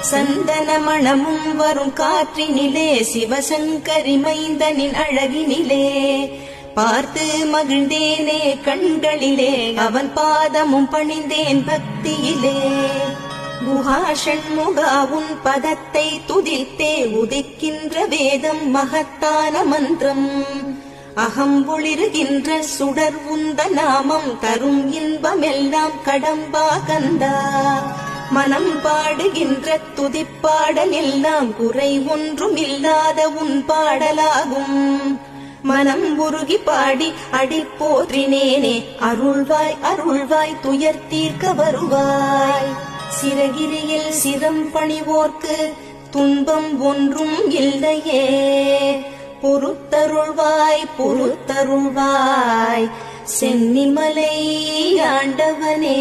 சந்தன மணமும் வரும் காற்றினிலே சிவசங்கரி மைந்தனின் அழகினிலே பார்த்து மகிழ்ந்தேனே கண்களிலே அவன் பாதமும் பணிந்தேன் பக்தியிலே. குஹாஷண்முகா உன் பதத்தை துதித்தே உதிக்கின்ற வேதம் மகத்தான மந்திரம். அகம் ஒளிருகின்ற சுடர் உந்த நாமம் தரும் இன்பமெல்லாம் கடம்பா கந்தா. மனம் பாடுகின்ற துதிப்பாடல் எல்லாம் குறை ஒன்றும் இல்லாத உன் பாடலாகும். மனம் உருகி பாடி அடி போற்றினேனே அருள்வாய் அருள்வாய் துயர் தீர்க்க வருவாய். சிறகிரியில் சிரம் பணிவோர்க்கு துன்பம் ஒன்றும் இல்லையே. பொறுத்தருள்வாய் பொறுத்தருள்வாய் சென்னிமலை ஆண்டவனே.